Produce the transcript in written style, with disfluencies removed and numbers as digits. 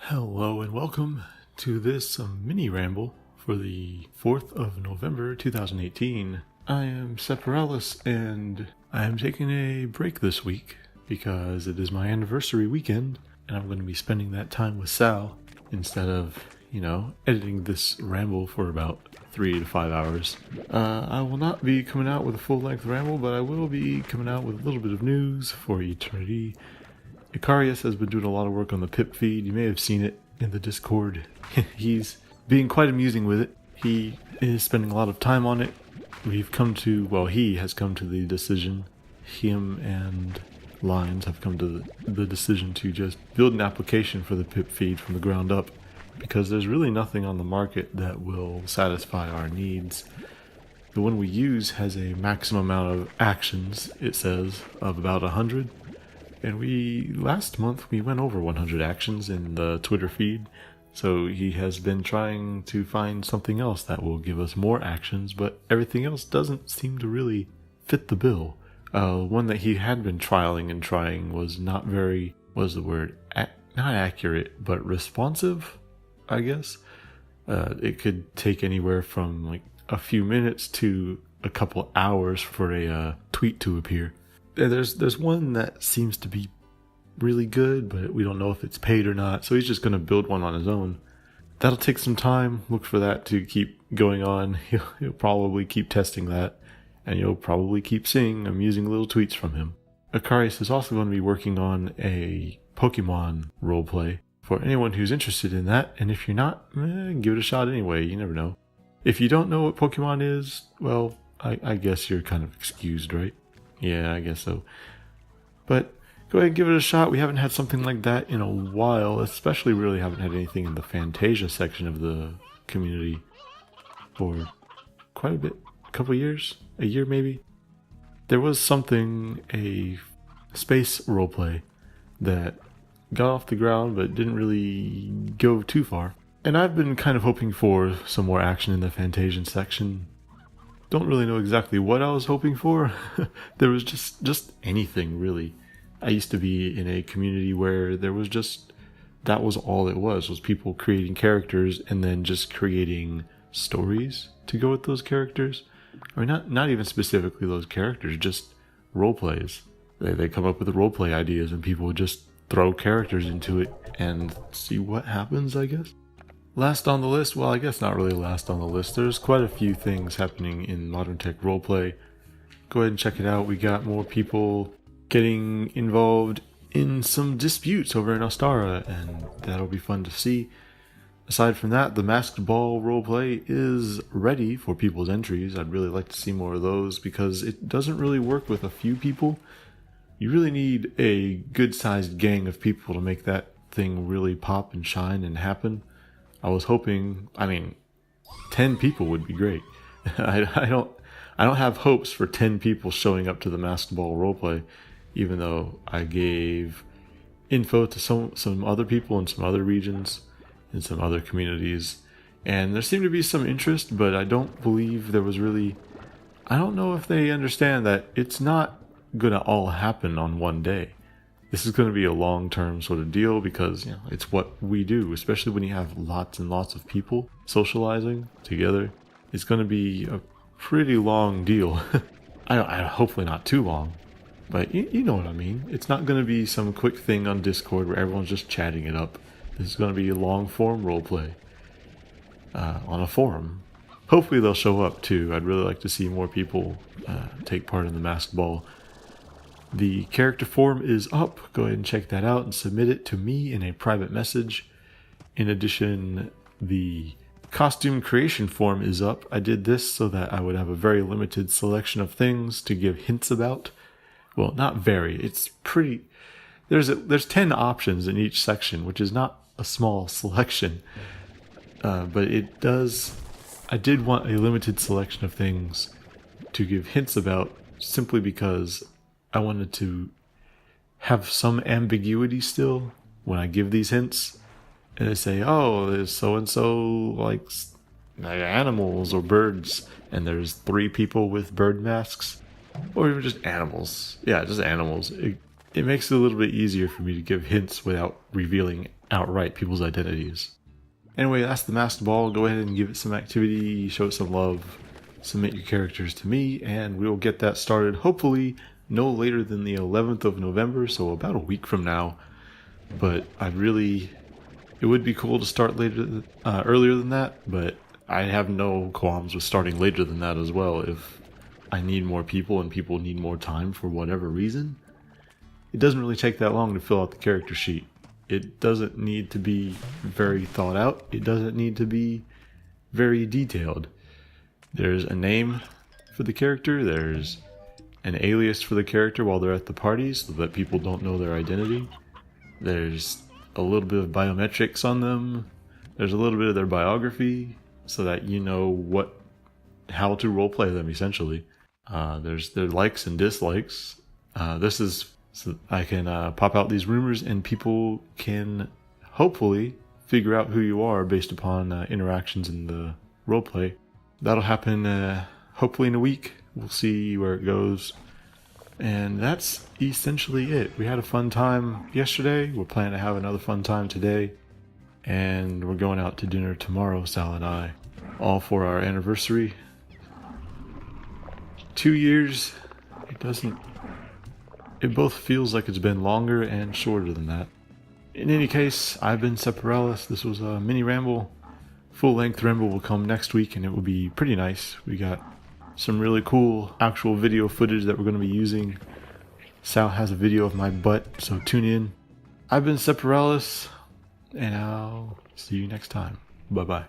Hello and welcome to this mini ramble for the 4th of November 2018. I am Separalis and I am taking a break this week because it is my anniversary weekend and I'm going to be spending that time with Sal instead of, editing this ramble for about 3 to 5 hours. I will not be coming out with a full-length ramble, but I will be coming out with a little bit of news for eternity. Icarius has been doing a lot of work on the pip feed. You may have seen it in the Discord. He's being quite amusing with it. He is spending a lot of time on it. He has come to the decision, him and Lines have come to the decision to just build an application for the pip feed from the ground up, because there's really nothing on the market that will satisfy our needs. The one we use has a maximum amount of actions, it says, of about 100. And last month we went over 100 actions in the Twitter feed, so he has been trying to find something else that will give us more actions, but everything else doesn't seem to really fit the bill. One that he had been trialing and trying was not accurate, but responsive, I guess. It could take anywhere from like a few minutes to a couple hours for a tweet to appear. There's one that seems to be really good, but we don't know if it's paid or not, so he's just going to build one on his own. That'll take some time. Look for that to keep going on. He'll probably keep testing that, and you'll probably keep seeing amusing little tweets from him. Icarius is also going to be working on a Pokemon roleplay for anyone who's interested in that, and if you're not, give it a shot anyway, you never know. If you don't know what Pokemon is, well, I guess you're kind of excused, right? Yeah, I guess so. But go ahead and give it a shot. We haven't had something like that in a while, especially really haven't had anything in the Fantasia section of the community for quite a bit, a couple years, a year maybe. There was a space roleplay that got off the ground but didn't really go too far. And I've been kind of hoping for some more action in the Fantasian section. Don't really know exactly what I was hoping for. There was just anything, really. I used to be in a community where that was all it was people creating characters and then just creating stories to go with those characters. I mean, not even specifically those characters, just role plays. They come up with the role play ideas and people would just throw characters into it and see what happens, I guess. Last on the list, well, I guess not really last on the list. There's quite a few things happening in Modern Tech Roleplay. Go ahead and check it out. We got more people getting involved in some disputes over in Ostara, and that'll be fun to see. Aside from that, the Masked Ball roleplay is ready for people's entries. I'd really like to see more of those because it doesn't really work with a few people. You really need a good-sized gang of people to make that thing really pop and shine and happen. I was hoping, 10 people would be great. I don't have hopes for 10 people showing up to the Masked Ball roleplay, even though I gave info to some other people in some other regions, in some other communities, and there seemed to be some interest, but I don't believe there was really... I don't know if they understand that it's not going to all happen on one day. This is going to be a long-term sort of deal because, it's what we do, especially when you have lots and lots of people socializing together. It's going to be a pretty long deal. Hopefully not too long, but you know what I mean. It's not going to be some quick thing on Discord where everyone's just chatting it up. This is going to be a long-form roleplay on a forum. Hopefully they'll show up too. I'd really like to see more people take part in the Masked Ball. The character form is up. Go ahead and check that out and submit it to me in a private message. In addition, the costume creation form is up. I did this so that I would have a very limited selection of things to give hints about. Well, not very. It's pretty... There's 10 options in each section, which is not a small selection. But it does... I did want a limited selection of things to give hints about, simply because I wanted to have some ambiguity still when I give these hints. And they say, oh, there's so-and-so likes animals or birds, and there's 3 people with bird masks. Or even just animals. Yeah, just animals. It makes it a little bit easier for me to give hints without revealing outright people's identities. Anyway, that's the Masked Ball. Go ahead and give it some activity, show it some love, submit your characters to me, and we will get that started hopefully no later than the 11th of November, so about a week from now. But it would be cool to start earlier than that, but I have no qualms with starting later than that as well if I need more people and people need more time for whatever reason. It doesn't really take that long to fill out the character sheet. It doesn't need to be very thought out. It doesn't need to be very detailed. There's a name for the character. There's an alias for the character while they're at the party so that people don't know their identity. There's a little bit of biometrics on them. There's a little bit of their biography so that you know how to roleplay them essentially. There's their likes and dislikes. This is so I can pop out these rumors and people can hopefully figure out who you are based upon interactions in the roleplay. That'll happen hopefully in a week. We'll see where it goes. And that's essentially it. We had a fun time yesterday. We're planning to have another fun time today. And we're going out to dinner tomorrow, Sal and I. All for our anniversary. 2 years. It both feels like it's been longer and shorter than that. In any case, I've been Separalis. This was a mini ramble. Full-length ramble will come next week and it will be pretty nice. We got some really cool actual video footage that we're going to be using. Sal has a video of my butt, so tune in. I've been Separalis, and I'll see you next time. Bye-bye.